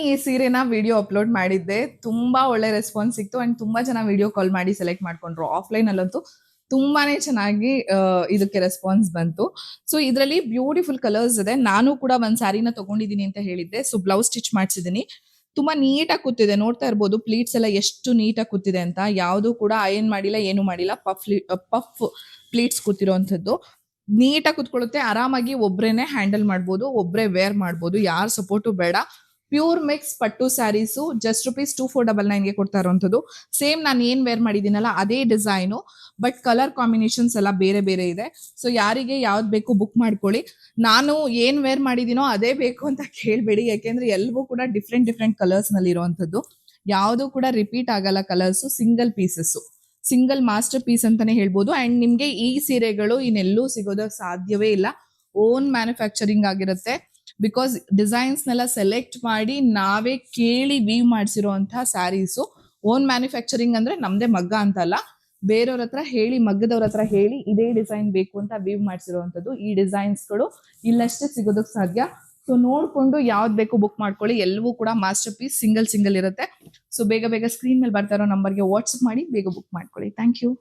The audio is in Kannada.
ಈ ಸೀರೆನ ವಿಡಿಯೋ ಅಪ್ಲೋಡ್ ಮಾಡಿದ್ದೆ, ತುಂಬಾ ಒಳ್ಳೆ ರೆಸ್ಪಾನ್ಸ್ ಸಿಕ್ತು ಅಂಡ್ ತುಂಬಾ ಜನ ವಿಡಿಯೋ ಕಾಲ್ ಮಾಡಿ ಸೆಲೆಕ್ಟ್ ಮಾಡ್ಕೊಂಡ್ರು. ಆಫ್ಲೈನ್ ಅಲ್ಲಂತೂ ತುಂಬಾನೇ ಚೆನ್ನಾಗಿ ಇದಕ್ಕೆ ರೆಸ್ಪಾನ್ಸ್ ಬಂತು. ಸೊ ಇದರಲ್ಲಿ ಬ್ಯೂಟಿಫುಲ್ ಕಲರ್ಸ್ ಇದೆ. ನಾನು ಕೂಡ ಒಂದ್ ಸ್ಯಾರಿನ ತಗೊಂಡಿದ್ದೀನಿ ಅಂತ ಹೇಳಿದ್ದೆ. ಸೊ ಬ್ಲೌಸ್ ಸ್ಟಿಚ್ ಮಾಡಿಸಿದೀನಿ. ತುಂಬಾ ನೀಟಾಗಿ ಕೂತಿದೆ, ನೋಡ್ತಾ ಇರ್ಬೋದು ಪ್ಲೀಟ್ಸ್ ಎಲ್ಲ ಎಷ್ಟು ನೀಟಾಗಿ ಕೂತಿದೆ ಅಂತ. ಯಾವುದು ಕೂಡ ಅಯನ್ ಮಾಡಿಲ್ಲ, ಏನು ಮಾಡಿಲ್ಲ, ಪಫ್ ಪ್ಲೀಟ್ಸ್ ಕೂತಿರೋಂಥದ್ದು. ನೀಟಾಗಿ ಕುತ್ಕೊಳ್ಳುತ್ತೆ, ಆರಾಮಾಗಿ ಒಬ್ರೇನೆ ಹ್ಯಾಂಡಲ್ ಮಾಡ್ಬೋದು, ಒಬ್ರೇ ವೇರ್ ಮಾಡ್ಬೋದು, ಯಾರ ಸಪೋರ್ಟು ಬೇಡ. ಪ್ಯೂರ್ ಮಿಕ್ಸ್ ಪಟ್ಟು ಸ್ಯಾರೀಸು ಜಸ್ಟ್ ₹2499 ಕೊಡ್ತಾ ಇರೋಂಥದ್ದು. ಸೇಮ್ ನಾನು ಏನ್ ವೇರ್ ಮಾಡಿದ್ದೀನಲ್ಲ ಅದೇ ಡಿಸೈನು, ಬಟ್ ಕಲರ್ ಕಾಂಬಿನೇಷನ್ಸ್ ಎಲ್ಲ ಬೇರೆ ಬೇರೆ ಇದೆ. ಸೊ ಯಾರಿಗೆ ಯಾವ್ದು ಬೇಕು ಬುಕ್ ಮಾಡ್ಕೊಳ್ಳಿ. ನಾನು ಏನ್ ವೇರ್ ಮಾಡಿದ್ದೀನೋ ಅದೇ ಬೇಕು ಅಂತ ಕೇಳಬೇಡಿ, ಯಾಕೆಂದ್ರೆ ಎಲ್ಲವೂ ಕೂಡ ಡಿಫ್ರೆಂಟ್ ಡಿಫ್ರೆಂಟ್ ಕಲರ್ಸ್ ನಲ್ಲಿ ಇರುವಂತದ್ದು. ಯಾವುದು ಕೂಡ ರಿಪೀಟ್ ಆಗಲ್ಲ colours, single pieces, single masterpiece ಅಂತಾನೆ ಹೇಳ್ಬೋದು. ಅಂಡ್ ನಿಮ್ಗೆ ಈ ಸೀರೆಗಳು ಇನ್ನೆಲ್ಲೂ ಸಿಗೋದಕ್ಕೆ ಸಾಧ್ಯವೇ ಇಲ್ಲ. ಓನ್ ಮ್ಯಾನುಫ್ಯಾಕ್ಚರಿಂಗ್ ಆಗಿರುತ್ತೆ. ಬಿಕಾಸ್ ಡಿಸೈನ್ಸ್ನೆಲ್ಲ ಸೆಲೆಕ್ಟ್ ಮಾಡಿ ನಾವೇ ಕೇಳಿ ವೀವ್ ಮಾಡಿಸಿರುವಂತಹ ಸ್ಯಾರೀಸು. ಓನ್ ಮ್ಯಾನುಫ್ಯಾಕ್ಚರಿಂಗ್ ಅಂದ್ರೆ ನಮ್ದೇ ಮಗ್ಗ ಅಂತಲ್ಲ, ಬೇರೆಯವ್ರ ಹತ್ರ ಹೇಳಿ, ಮಗ್ಗದವ್ರ ಹತ್ರ ಹೇಳಿ ಇದೇ ಡಿಸೈನ್ ಬೇಕು ಅಂತ ವೀವ್ ಮಾಡಿಸಿರುವಂಥದ್ದು. ಈ ಡಿಸೈನ್ಸ್ಗಳು ಇಲ್ಲಷ್ಟೇ ಸಿಗೋದಕ್ಕೆ ಸಾಧ್ಯ. ಸೊ ನೋಡ್ಕೊಂಡು ಯಾವ್ದು ಬೇಕು ಬುಕ್ ಮಾಡ್ಕೊಳ್ಳಿ. ಎಲ್ಲವೂ ಕೂಡ ಮಾಸ್ಟರ್ ಪೀಸ್, ಸಿಂಗಲ್ ಇರುತ್ತೆ. ಸೊ ಬೇಗ ಬೇಗ ಸ್ಕ್ರೀನ್ ಮೇಲೆ ಬರ್ತಾ ಇರೋ ನಂಬರ್ಗೆ ವಾಟ್ಸ್ಆಪ್ ಮಾಡಿ ಬೇಗ ಬುಕ್ ಮಾಡ್ಕೊಳ್ಳಿ. Thank you.